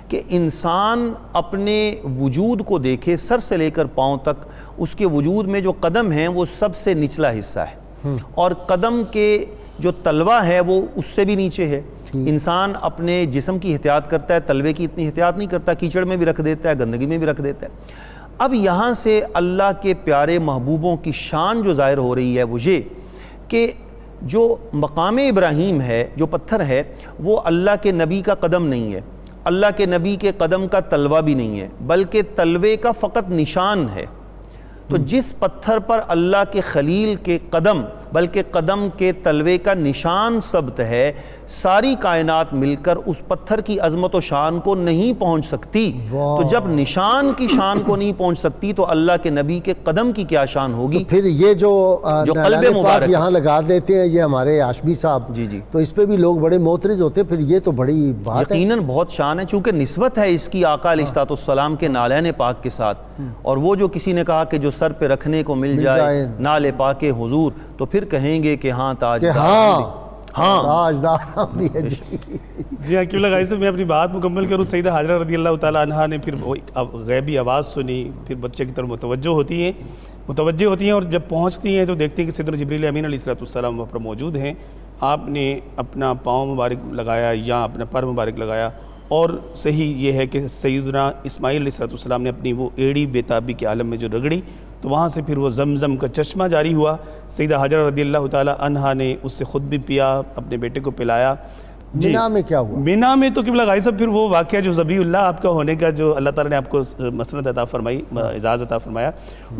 کہ انسان اپنے وجود کو دیکھے، سر سے لے کر پاؤں تک اس کے وجود میں جو قدم ہیں وہ سب سے نچلا حصہ ہے، اور قدم کے جو تلوہ ہے وہ اس سے بھی نیچے ہے. انسان اپنے جسم کی احتیاط کرتا ہے، تلوے کی اتنی احتیاط نہیں کرتا، کیچڑ میں بھی رکھ دیتا ہے، گندگی میں بھی رکھ دیتا ہے. اب یہاں سے اللہ کے پیارے محبوبوں کی شان جو ظاہر ہو رہی ہے وہ یہ کہ جو مقام ابراہیم ہے، جو پتھر ہے، وہ اللہ کے نبی کا قدم نہیں ہے، اللہ کے نبی کے قدم کا تلوہ بھی نہیں ہے، بلکہ تلوے کا فقط نشان ہے. تو جس پتھر پر اللہ کے خلیل کے قدم بلکہ قدم کے تلوے کا نشان ثبت ہے، ساری کائنات مل کر اس پتھر کی عظمت و شان کو نہیں پہنچ سکتی. تو جب نشان کی شان کو نہیں پہنچ سکتی تو اللہ کے نبی کے قدم کی کیا شان ہوگی؟ پھر یہ جو قلب مبارک یہاں لگا دیتے ہیں یہ ہمارے ہاشمی صاحب، جی تو اس پہ بھی لوگ بڑے معترض ہوتے ہیں. پھر یہ تو بڑی بات ہے، یقیناً بہت شان ہے، چونکہ نسبت ہے اس کی آقا علیہ السلام کے نالین پاک کے ساتھ. اور وہ جو کسی نے کہا کہ جو سر پہ رکھنے کو مل جائے نال پاک حضور، تو پھر کہیں گے کہ ہاں تاجدار تاجدار ہم بھی ہے. جی ہاں کیوں لگا میں اپنی بات مکمل کروں. سیدہ حاجرہ رضی اللہ تعالیٰ عنہا نے پھر غیبی آواز سنی، پھر بچے کی طرف متوجہ ہوتی ہیں اور جب پہنچتی ہیں تو دیکھتی ہیں کہ سیدنا جبریل امین علیہ السلام وہاں پر موجود ہیں. آپ نے اپنا پاؤں مبارک لگایا یا اپنا پر مبارک لگایا، اور صحیح یہ ہے کہ سیدنا اسماعیل علیہ السلام نے اپنی وہ ایڑی بےتابی کے عالم میں جو رگڑی تو وہاں سے پھر وہ زمزم کا چشمہ جاری ہوا. سیدہ حاجرہ رضی اللہ تعالیٰ عنہا نے اس سے خود بھی پیا، اپنے بیٹے کو پلایا. مینا میں کیا ہوا؟ مینا میں تو قبلہ غازی صاحب پھر وہ واقعہ جو ذبیح اللہ آپ کا ہونے کا جو اللہ تعالیٰ نے آپ کو مسند عطا فرمائی، اعزاز عطا فرمایا،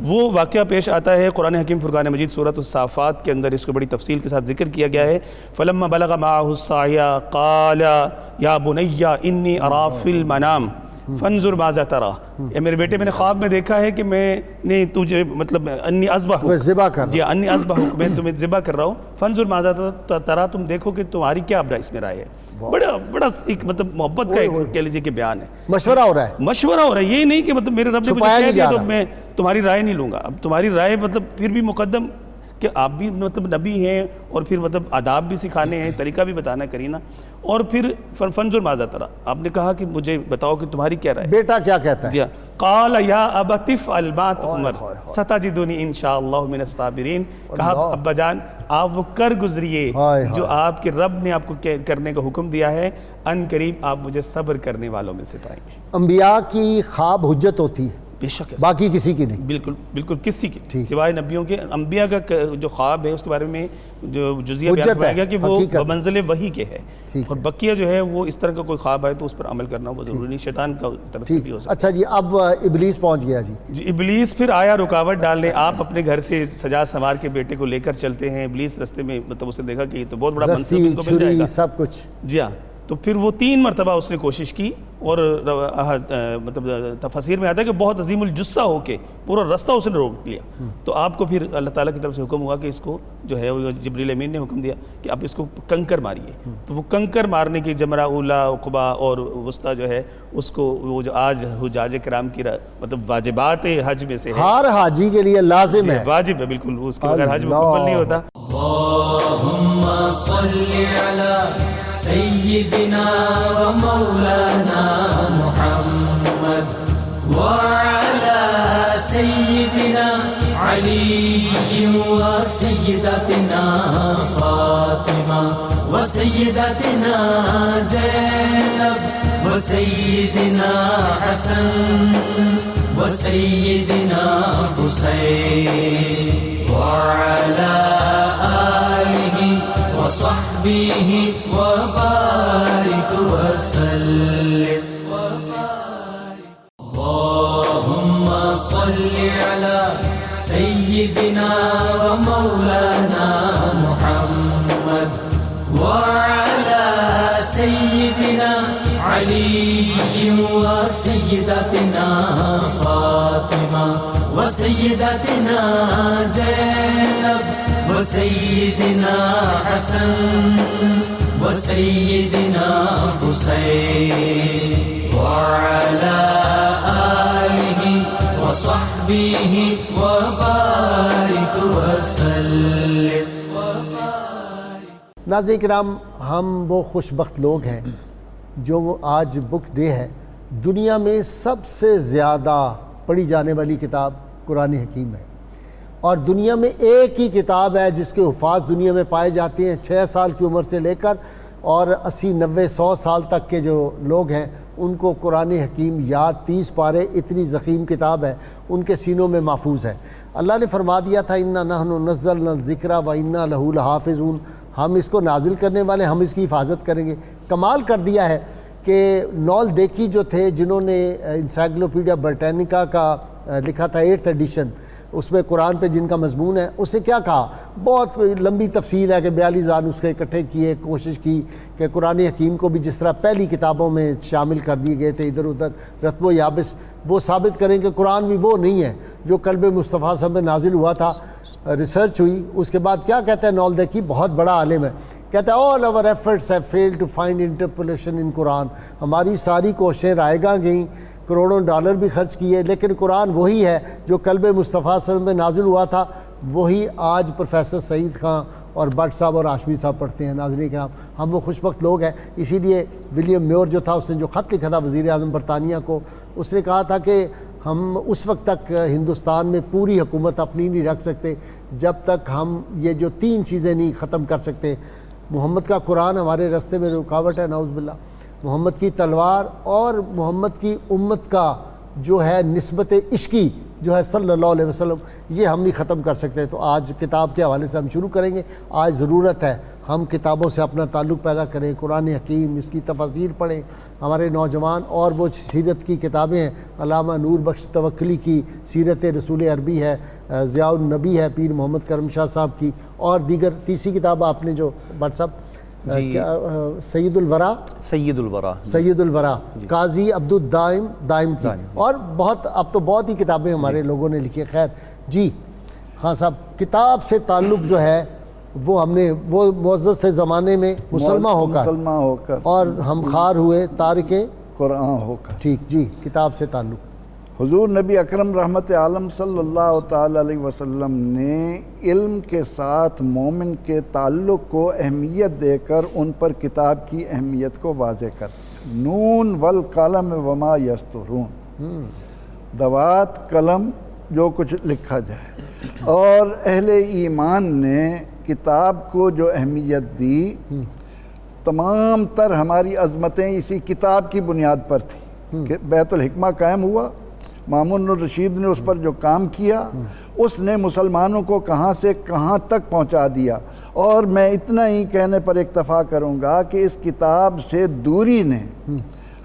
وہ واقعہ پیش آتا ہے قرآن حکیم فرقان مجید سورۃ الصافات کے اندر. اس کو بڑی تفصیل کے ساتھ ذکر کیا گیا ہے. فلما بلغ معه السعی قال یا بنی انی اری فی المنام فانظر ماذا ترى، اے میرے بیٹے میں نے خواب میں دیکھا ہے کہ میں نے تجھے مطلب انی اذبح تمہیں ذبح کر رہا جی انی اذبح میں تمہیں ذبح کر رہا ہوں، فانظر ماذا ترى، تم دیکھو کہ تمہاری کیا اس میں رائے ہے۔ بڑا ایک مطلب محبت کا ایک کہہ لیجیے کہ بیان ہے، مشورہ ہو رہا ہے، مشورہ ہو رہا ہے، یہ نہیں کہ مطلب میرے رب نے چھپایا مجھے کہہ نہیں دیا جا تو رہا۔ میں تمہاری رائے نہیں لوں گا۔ اب تمہاری رائے مطلب پھر بھی مقدم کہ آپ بھی مطلب نبی ہیں اور پھر مطلب آداب بھی سکھانے ہیں، طریقہ بھی بتانا ہے کرینہ، اور پھر فانظر ماذا ترى، آپ نے کہا کہ مجھے بتاؤ کہ تمہاری کیا رائے ہے۔ بیٹا کیا کہتا ہے؟ جی قال یا ابت افعل ما تؤمر ستجدنی ان شاء اللہ من الصابرین، کہا ابا جان آپ وہ کر گزریے جو آپ کے رب نے آپ کو کرنے کا حکم دیا ہے، ان قریب آپ مجھے صبر کرنے والوں میں سے پائیں گے۔ انبیاء کی خواب حجت ہوتی ہے، بے شک ہے، باقی کسی کی نہیں۔ بالکل کسی کی سوائے نبیوں کے، انبیاء کا جو خواب ہے اس کے بارے میں جو جزیہ بیان حجت کیا ہے، گیا کہ وہ حقیقت۔ بمنزل وحی کے ہے، ٹھیک اور ہے۔ بقیہ جو ہے وہ اس طرح کا کوئی خواب ہے تو اس پر عمل کرنا وہ ضروری نہیں، شیطان کا طرف سے بھی ہو سکتا ہے۔ اچھا جی، اب ابلیس پہنچ گیا جی۔ جی ابلیس پھر آیا رکاوٹ ڈالنے، آپ اپنے گھر سے سجا سنوار کے بیٹے کو لے کر چلتے ہیں، ابلیس رستے میں مطلب اسے دیکھا کہ یہ تو بہت بڑا منصب رسی ان کو مل جائے چھری گا، سب کچھ۔ جی ہاں، تو پھر وہ 3 مرتبہ اس نے کوشش کی، اور مطلب تفسیر میں آتا ہے کہ بہت عظیم الجثہ ہو کے پورا رستہ اس نے روک لیا۔ تو آپ کو پھر اللہ تعالیٰ کی طرف سے حکم ہوا کہ اس کو جو ہے وہ جبریل امین نے حکم دیا کہ آپ اس کو کنکر ماریے۔ تو وہ کنکر مارنے کی جمرہ اولا، عقبہ اور وسطیٰ جو ہے اس کو وہ جو آج حجاج کرام کی مطلب واجبات حج میں سے ہے، ہر حاجی کے لیے لازم ہے، واجب ہے بالکل، اس کے بغیر حج مکمل نہیں ہوتا۔ اللهم صل على سيدنا ومولانا محمد وعلى سيدنا علي وسيدتنا فاطمة وسيدتنا زينب وسيدنا حسن وسيدنا حسين وعلى آله وصحبه وبارك وسلم اللهم صل على سيدنا ومولانا محمد وعلى سيدنا علي وسيدتنا فاطمة وسيدتنا زينب وسيدنا حسن وسيدنا حسين وعلى آله وصحبه وبارك وسلم۔ ناظرین کرام، ہم وہ خوش بخت لوگ ہیں جو آج بک ڈے ہے، دنیا میں سب سے زیادہ پڑھی جانے والی کتاب قرآن حکیم ہے، اور دنیا میں ایک ہی کتاب ہے جس کے حفاظ دنیا میں پائے جاتے ہیں، 6 سال کی عمر سے لے کر اور 80 90 100 سال تک کے جو لوگ ہیں ان کو قرآن حکیم یاد، 30 پارے، اتنی ضخیم کتاب ہے، ان کے سینوں میں محفوظ ہے۔ اللہ نے فرما دیا تھا اِنَّا نَحْنُ نَزَّلْنَا الذِّكْرَ وَإِنَّا لَهُ لَحَافِظُونَ، ہم اس کو نازل کرنے والے، ہم اس کی حفاظت کریں گے۔ کمال کر دیا ہے کہ نول دیکی جو تھے، جنہوں نے انسائکلوپیڈیا برٹینیکا کا لکھا تھا 8th ایڈیشن، اس میں قرآن پہ جن کا مضمون ہے، اس نے کیا کہا، بہت لمبی تفصیل ہے کہ 42 نسخے اکٹھے کیے، کوشش کی کہ قرآن حکیم کو بھی جس طرح پہلی کتابوں میں شامل کر دیے گئے تھے ادھر ادھر رتب و یابس، وہ ثابت کریں کہ قرآن بھی وہ نہیں ہے جو قلب مصطفیٰ صلی اللہ علیہ وسلم میں نازل ہوا تھا۔ ریسرچ ہوئی، اس کے بعد کیا کہتا ہے نول دیکی، بہت بڑا عالم ہے، کہتا ہے all our efforts have failed to find interpolation in قرآن، ہماری ساری کوششیں رائے گاں گئیں، کروڑوں ڈالر بھی خرچ کیے، لیکن قرآن وہی ہے جو قلب مصطفیٰ صلی اللہ علیہ وسلم میں نازل ہوا تھا، وہی آج پروفیسر سعید خان اور بٹ صاحب اور ہاشمی صاحب پڑھتے ہیں۔ ناظرین کرام، ہم وہ خوش بخت لوگ ہیں۔ اسی لیے ولیم میور جو تھا، اس نے جو خط لکھا تھا وزیر اعظم برطانیہ کو، اس نے کہا تھا کہ ہم اس وقت تک ہندوستان میں پوری حکومت اپنی نہیں رکھ سکتے جب تک ہم یہ جو 3 چیزیں نہیں ختم کر سکتے۔ محمد کا قرآن ہمارے راستے میں رکاوٹ ہے، نعوذ باللہ، محمد کی تلوار اور محمد کی امت کا جو ہے نسبت عشقی جو ہے صلی اللہ علیہ وسلم، یہ ہم نہیں ختم کر سکتے۔ تو آج کتاب کے حوالے سے ہم شروع کریں گے۔ آج ضرورت ہے ہم کتابوں سے اپنا تعلق پیدا کریں، قرآن حکیم، اس کی تفاسیر پڑھیں۔ ہمارے نوجوان اور وہ سیرت کی کتابیں ہیں، علامہ نور بخش توکلی کی سیرت رسول عربی ہے، ضیاء النبی ہے پیر محمد کرم شاہ صاحب کی، اور دیگر 30 کتاب آپ نے جو بٹ صاحب سید الورا سید الورا سید الورا قاضی عبد الدائم دائم کی، اور بہت اب تو بہت ہی کتابیں ہمارے لوگوں نے لکھی. خیر جی خان صاحب، کتاب سے تعلق جو ہے وہ ہم نے وہ معزز سے زمانے میں مسلمان ہو کر اور ہم خار ہوئے تارک قرآن ہو کر. ٹھیک جی، کتاب سے تعلق. حضور نبی اکرم رحمت عالم صلی اللہ تعالی علیہ وسلم نے علم کے ساتھ مومن کے تعلق کو اہمیت دے کر ان پر کتاب کی اہمیت کو واضح کر. نون والقلم وما یسطرون، دوات قلم جو کچھ لکھا جائے. اور اہل ایمان نے کتاب کو جو اہمیت دی، تمام تر ہماری عظمتیں اسی کتاب کی بنیاد پر تھی کہ بیت الحکمہ قائم ہوا. مامون الرشید نے اس پر جو کام کیا، اس نے مسلمانوں کو کہاں سے کہاں تک پہنچا دیا. اور میں اتنا ہی کہنے پر اکتفا کروں گا کہ اس کتاب سے دوری نے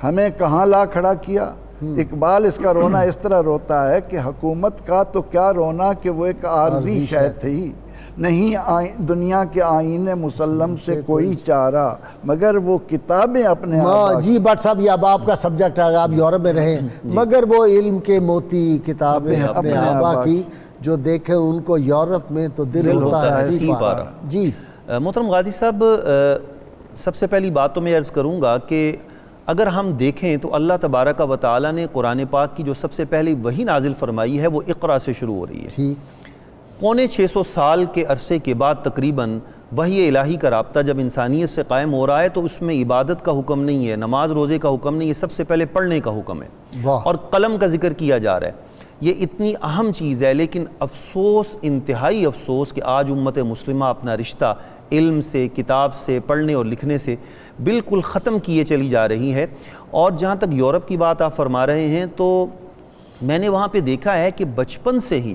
ہمیں کہاں لا کھڑا کیا. اقبال اس کا رونا اس طرح روتا ہے کہ حکومت کا تو کیا رونا کہ وہ ایک عارضی شے تھی، نہیں دنیا کے آئین مسلم سے کوئی چارہ، مگر وہ کتابیں اپنے جی بٹ صاحب، یہ اب آپ کا سبجیکٹ ہے، آپ یورپ میں رہے، مگر وہ علم کے موتی کتابیں اپنے آبا کی، جو دیکھیں ان کو یورپ میں تو دل ہوتا ہے سی پارا. جی محترم غازی صاحب، سب سے پہلی بات تو میں عرض کروں گا کہ اگر ہم دیکھیں تو اللہ تبارک و تعالی نے قرآن پاک کی جو سب سے پہلی وحی نازل فرمائی ہے وہ اقرا سے شروع ہو رہی ہے. پونے 600 سال کے عرصے کے بعد تقریباً وحی الہی کا رابطہ جب انسانیت سے قائم ہو رہا ہے تو اس میں عبادت کا حکم نہیں ہے، نماز روزے کا حکم نہیں ہے، سب سے پہلے پڑھنے کا حکم ہے اور قلم کا ذکر کیا جا رہا ہے. یہ اتنی اہم چیز ہے، لیکن افسوس، انتہائی افسوس کہ آج امت مسلمہ اپنا رشتہ علم سے، کتاب سے، پڑھنے اور لکھنے سے بالکل ختم کیے چلی جا رہی ہے. اور جہاں تک یورپ کی بات آپ فرما رہے ہیں تو میں نے وہاں پہ دیکھا ہے کہ بچپن سے ہی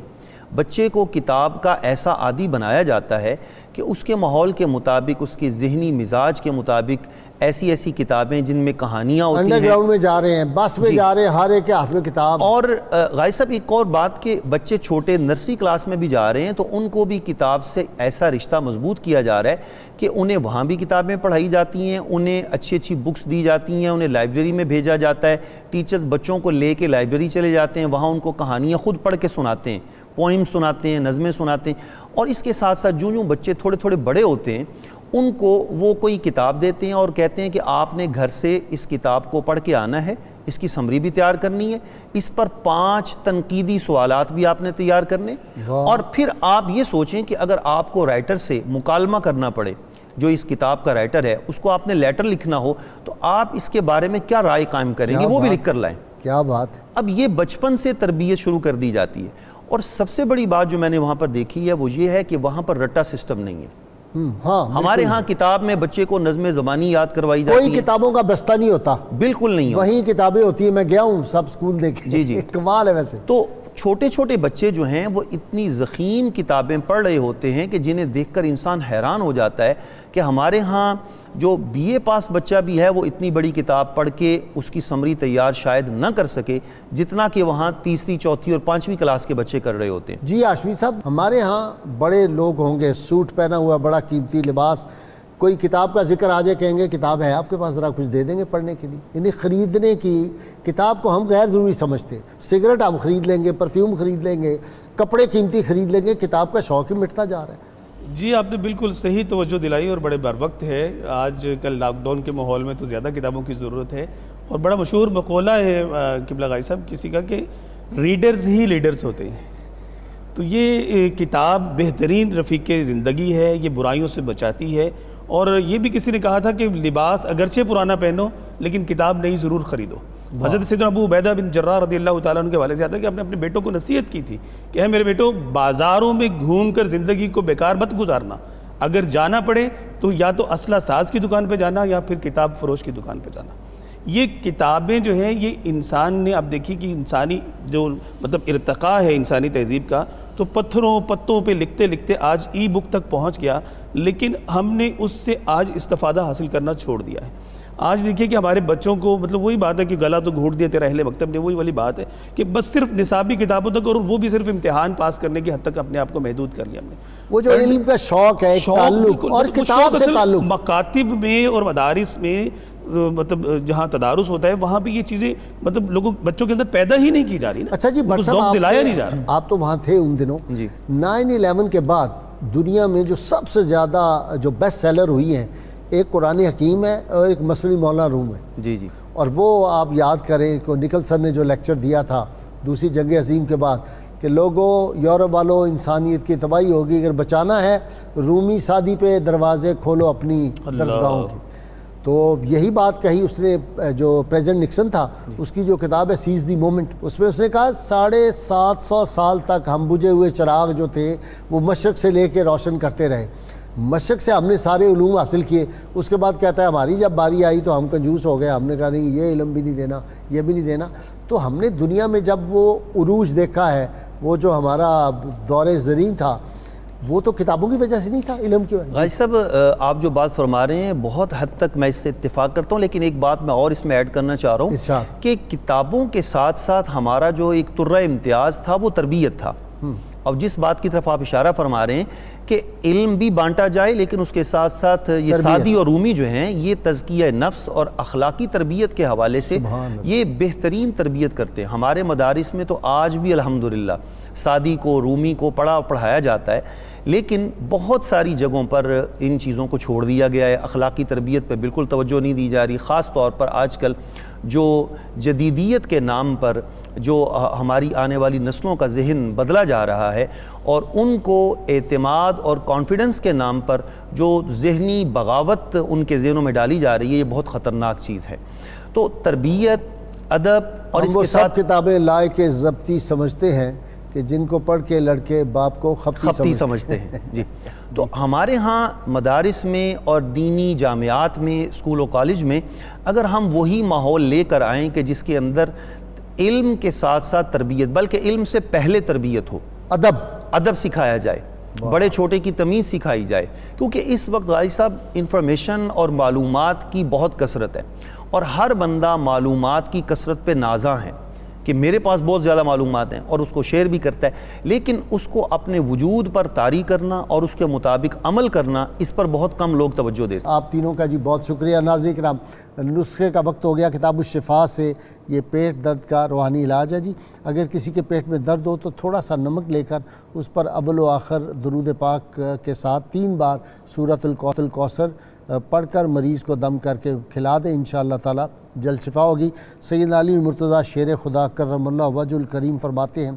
بچے کو کتاب کا ایسا عادی بنایا جاتا ہے کہ اس کے ماحول کے مطابق، اس کے ذہنی مزاج کے مطابق ایسی کتابیں جن میں کہانیاں ہوتی ہیں. انڈر گراؤنڈ میں جا رہے ہیں، بس میں جا رہے ہیں، ہر ایک کے ہاتھ میں کتاب. اور غازی صاحب ایک اور بات کہ بچے چھوٹے نرسری کلاس میں بھی جا رہے ہیں تو ان کو بھی کتاب سے ایسا رشتہ مضبوط کیا جا رہا ہے کہ انہیں وہاں بھی کتابیں پڑھائی جاتی ہیں، انہیں اچھی بکس دی جاتی ہیں، انہیں لائبریری میں بھیجا جاتا ہے. ٹیچرز بچوں کو لے کے لائبریری چلے جاتے ہیں، وہاں ان کو کہانیاں خود پڑھ کے سناتے ہیں، پوئم سناتے ہیں، نظمیں سناتے ہیں. اور اس کے ساتھ ساتھ جو بچے تھوڑے بڑے ہوتے ہیں ان کو وہ کوئی کتاب دیتے ہیں اور کہتے ہیں کہ آپ نے گھر سے اس کتاب کو پڑھ کے آنا ہے، اس کی سمری بھی تیار کرنی ہے، اس پر 5 تنقیدی سوالات بھی آپ نے تیار کرنے، اور پھر آپ یہ سوچیں کہ اگر آپ کو رائٹر سے مکالمہ کرنا پڑے، جو اس کتاب کا رائٹر ہے اس کو آپ نے لیٹر لکھنا ہو تو آپ اس کے بارے میں کیا رائے قائم کریں گے، وہ بھی لکھ کر لائیں. کیا بات. اب یہ بچپن سے تربیت شروع کر دی جاتی ہے. اور سب سے بڑی بات جو میں نے وہاں پر دیکھی ہے وہ یہ ہے کہ وہاں پر رٹا سسٹم نہیں ہے. ہمارے ہاں کتاب میں بچے کو نظم زبانی یاد کروائی جاتی ہے، کوئی کتابوں کا بستہ نہیں ہوتا، بالکل نہیں ہوتا. وہیں کتابیں ہوتی ہیں. میں گیا ہوں سب سکول دیکھے. جی کمال ہے. ویسے تو چھوٹے بچے جو ہیں وہ اتنی ضخیم کتابیں پڑھ رہے ہوتے ہیں کہ جنہیں دیکھ کر انسان حیران ہو جاتا ہے کہ ہمارے ہاں جو بی اے پاس بچہ بھی ہے وہ اتنی بڑی کتاب پڑھ کے اس کی سمری تیار شاید نہ کر سکے جتنا کہ وہاں 3ری 4تھی اور 5ویں کلاس کے بچے کر رہے ہوتے ہیں. جی ہاشمی صاحب، ہمارے ہاں بڑے لوگ ہوں گے، سوٹ پہنا ہوا، بڑا قیمتی لباس، کوئی کتاب کا ذکر آ جائے کہیں گے کتاب ہے آپ کے پاس، ذرا کچھ دے دیں گے پڑھنے کے لیے. یعنی خریدنے کی کتاب کو ہم غیر ضروری سمجھتے. سگریٹ ہم خرید لیں گے، پرفیوم خرید لیں گے، کپڑے قیمتی خرید لیں گے، کتاب کا شوق ہی مٹتا جا رہا ہے. جی آپ نے بالکل صحیح توجہ دلائی اور بڑے بر وقت ہے. آج کل لاک ڈاؤن کے ماحول میں تو زیادہ کتابوں کی ضرورت ہے. اور بڑا مشہور مقولہ ہے قبلہ غازی صاحب کسی کا کہ ریڈرز ہی لیڈرز ہوتے ہیں. تو یہ کتاب بہترین رفیق زندگی ہے، یہ برائیوں سے بچاتی ہے. اور یہ بھی کسی نے کہا تھا کہ لباس اگرچہ پرانا پہنو لیکن کتاب نئی ضرور خریدو. حضرت سیدنا ابو عبیدہ بن جراح رضی اللہ تعالیٰ عنہ کے حوالے سے آتا ہے کہ آپ نے اپنے بیٹوں کو نصیحت کی تھی کہ اے میرے بیٹوں، بازاروں میں گھوم کر زندگی کو بیکار مت گزارنا، اگر جانا پڑے تو یا تو اسلحہ ساز کی دکان پہ جانا یا پھر کتاب فروش کی دکان پہ جانا. یہ کتابیں جو ہیں یہ انسان نے، اب دیکھی کہ انسانی جو مطلب ارتقاء ہے انسانی تہذیب کا، تو پتھروں پتوں پہ لکھتے لکھتے آج ای بک تک پہنچ گیا، لیکن ہم نے اس سے آج استفادہ حاصل کرنا چھوڑ دیا ہے. آج دیکھیے کہ ہمارے بچوں کو مطلب وہی بات ہے کہ گلا تو گھونٹ دیا تیرا اہل مکتب نے، وہی والی بات ہے کہ بس صرف نصابی کتابوں تک، اور وہ بھی صرف امتحان پاس کرنے کی حد تک اپنے آپ کو محدود کر لیا ہم نے. وہ جو علم کا شوق ہے، تعلق اور کتاب سے تعلق، مکاتب میں اور مدارس میں مطلب جہاں تدارس ہوتا ہے وہاں بھی یہ چیزیں مطلب لوگوں بچوں کے اندر پیدا ہی نہیں کی جا رہی نا. اچھا جی، بٹ ذوق دلایا نہیں جا رہا. آپ تو وہاں تھے ان دنوں. جی 9/11 کے بعد دنیا میں جو سب سے زیادہ جو بیسٹ سیلر ہوئی ہیں، ایک قرآن حکیم ہے اور ایک مصنوعی مولانا روم ہے. جی جی اور وہ آپ یاد کریں کہ نکلسن نے جو لیکچر دیا تھا دوسری جنگ عظیم کے بعد کہ لوگوں، یورپ والوں، انسانیت کی تباہی ہوگی، اگر بچانا ہے رومی سادی پہ دروازے کھولو اپنی درسگاہوں کی. تو یہی بات کہی اس نے. جو پریزیڈنٹ نکسن تھا اس کی جو کتاب ہے سیز دی مومنٹ، اس میں اس نے کہا 750 سال تک ہم بجھے ہوئے چراغ جو تھے وہ مشرق سے لے کے روشن کرتے رہے. مشرق سے ہم نے سارے علوم حاصل کیے. اس کے بعد کہتا ہے ہماری جب باری آئی تو ہم کنجوس ہو گئے، ہم نے کہا نہیں یہ علم بھی نہیں دینا، یہ بھی نہیں دینا. تو ہم نے دنیا میں جب وہ عروج دیکھا ہے، وہ جو ہمارا دور زرین تھا، وہ تو کتابوں کی وجہ سے نہیں تھا، علم کی وجہ. غازی صاحب آپ جو بات فرما رہے ہیں بہت حد تک میں اس سے اتفاق کرتا ہوں، لیکن ایک بات میں اور اس میں ایڈ کرنا چاہ رہا ہوں کہ کتابوں کے ساتھ ساتھ ہمارا جو ایک طرہ امتیاز تھا وہ تربیت تھا. اب جس بات کی طرف آپ اشارہ فرما رہے ہیں کہ علم بھی بانٹا جائے، لیکن اس کے ساتھ ساتھ یہ سعدی اور رومی جو ہیں یہ تزکیہ نفس اور اخلاقی تربیت کے حوالے سے یہ بہترین تربیت کرتے ہیں. ہمارے مدارس میں تو آج بھی الحمدللہ سعدی کو، رومی کو پڑھایا جاتا ہے، لیکن بہت ساری جگہوں پر ان چیزوں کو چھوڑ دیا گیا ہے. اخلاقی تربیت پہ بالکل توجہ نہیں دی جا رہی. خاص طور پر آج کل جو جدیدیت کے نام پر جو ہماری آنے والی نسلوں کا ذہن بدلا جا رہا ہے، اور ان کو اعتماد اور کانفیڈنس کے نام پر جو ذہنی بغاوت ان کے ذہنوں میں ڈالی جا رہی ہے، یہ بہت خطرناک چیز ہے. تو تربیت، ادب اور اس کے ساتھ کتابیں لائے کے ضبطی سمجھتے ہیں کہ جن کو پڑھ کے لڑکے باپ کو خپتی سمجھتے ہیں. جی تو ہمارے ہاں مدارس میں اور دینی جامعات میں، اسکول و کالج میں اگر ہم وہی ماحول لے کر آئیں کہ جس کے اندر علم کے ساتھ ساتھ تربیت، بلکہ علم سے پہلے تربیت ہو، ادب سکھایا جائے، بڑے چھوٹے کی تمیز سکھائی جائے. کیونکہ اس وقت غازی صاحب انفارمیشن اور معلومات کی بہت کثرت ہے، اور ہر بندہ معلومات کی کثرت پہ نازاں ہے کہ میرے پاس بہت زیادہ معلومات ہیں، اور اس کو شیئر بھی کرتا ہے، لیکن اس کو اپنے وجود پر طاری کرنا اور اس کے مطابق عمل کرنا، اس پر بہت کم لوگ توجہ دیتے ہیں. آپ تینوں کا جی بہت شکریہ. ناظرین کرام، نسخے کا وقت ہو گیا. کتاب الشفا سے یہ پیٹ درد کا روحانی علاج ہے جی. اگر کسی کے پیٹ میں درد ہو تو تھوڑا سا نمک لے کر اس پر اول و آخر درود پاک کے ساتھ 3 بار سورۃ الکوثر پڑھ کر مریض کو دم کر کے کھلا دیں، انشاءاللہ تعالی جلد شفا ہوگی. سیدنا علی مرتضیٰ شیر خدا کرم اللہ وجہ الکریم فرماتے ہیں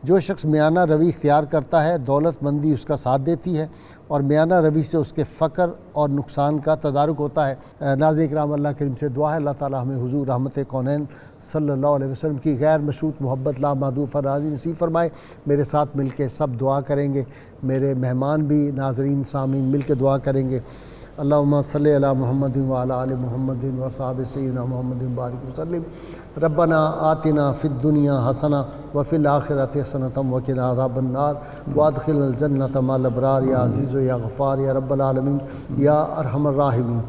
جو شخص میانہ روی اختیار کرتا ہے دولت مندی اس کا ساتھ دیتی ہے، اور میانہ روی سے اس کے فقر اور نقصان کا تدارک ہوتا ہے. ناظرین کرام، اللہ کریم سے دعا ہے اللہ تعالی ہمیں حضور رحمت کونین صلی اللہ علیہ وسلم کی غیر مشروط محبت لامحدود فراری نصیب فرمائے. میرے ساتھ مل کے سب دعا کریں گے، میرے مہمان بھی ناظرین سامعین مل کے دعا کریں گے. اللہم صلی علی محمد وعلی آل محمد وصحابہ سیدنا محمد بارک وسلم. ربنا آتنا فی الدنیا حسنہ وفی الآخرۃ حسنۃ وقنا عذاب النار وادخلنا الجنۃ مع الابرار یا عزیز یا غفار یا رب العالمین یا ارحم الراحمین.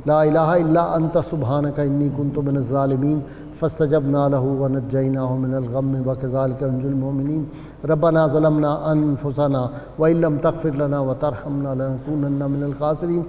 لا الہ الا انت سبحانک انی کنت من الظالمین فاستجبنا له ونجیناہ من الغم وکذالک ننجی المؤمنین. ربنا ظلمنا انفسنا وان لم تغفر لنا وترحمنا لنکونن من الخاسرین.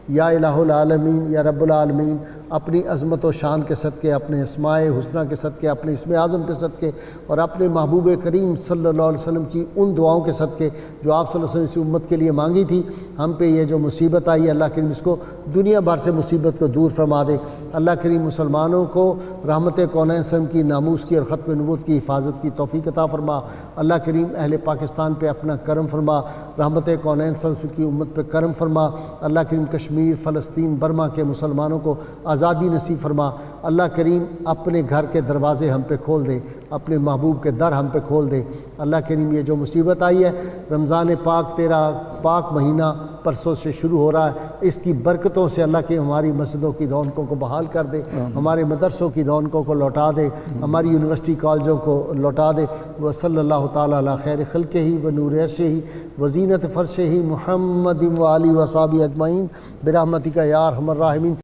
یا الہ العالمین یا رب العالمین، اپنی عظمت و شان کے صدقے، اپنے اسماء حسنہ کے صدقے، اپنے اسم اعظم کے صدقے، اور اپنے محبوب کریم صلی اللہ علیہ وسلم کی ان دعاؤں کے صدقے جو آپ صلی اللہ علیہ وسلم اس امت کے لیے مانگی تھی، ہم پہ یہ جو مصیبت آئی اللہ کریم اس کو دنیا بھر سے مصیبت کو دور فرما دے. اللہ کریم مسلمانوں کو رحمت کونین صلی کی ناموس کی اور ختم نبوت کی حفاظت کی توفیق عطا فرما. اللہ کریم اہل پاکستان پہ اپنا کرم فرما، رحمت کونین صلی کی امت پہ کرم فرما. اللہ کریم کشمیر، فلسطین، برما کے مسلمانوں کو آزادی نصیب فرما. اللہ کریم اپنے گھر کے دروازے ہم پہ کھول دے، اپنے محبوب کے در ہم پہ کھول دے. اللہ کریم یہ جو مصیبت آئی ہے، رمضان پاک تیرا پاک مہینہ پرسوں سے شروع ہو رہا ہے، اس کی برکتوں سے اللہ کی ہماری مسجدوں کی رونقوں کو بحال کر دے، ہمارے مدرسوں کی رونقوں کو لوٹا دے، ہماری یونیورسٹی کالجوں کو لوٹا دے. وصلی اللہ تعالیٰ علی خیر خلقہ ہی و نور عرشہ ہی و زینت فرشہ ہی محمد و آلہ و صحابہ اجمعین برحمتک یا ارحم الراحمین.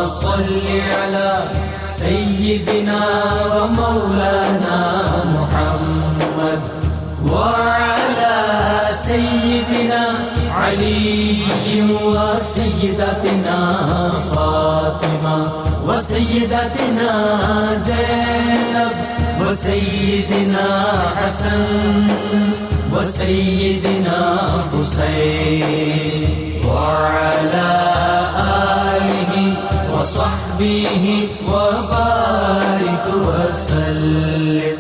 صل على سيدنا ومولانا محمد وعلى سيدنا علي وسيدتنا فاطمة وسيدتنا زينب وسيدنا حسن وسيدنا حسين وعلى آله وصحبه وبارك وسلم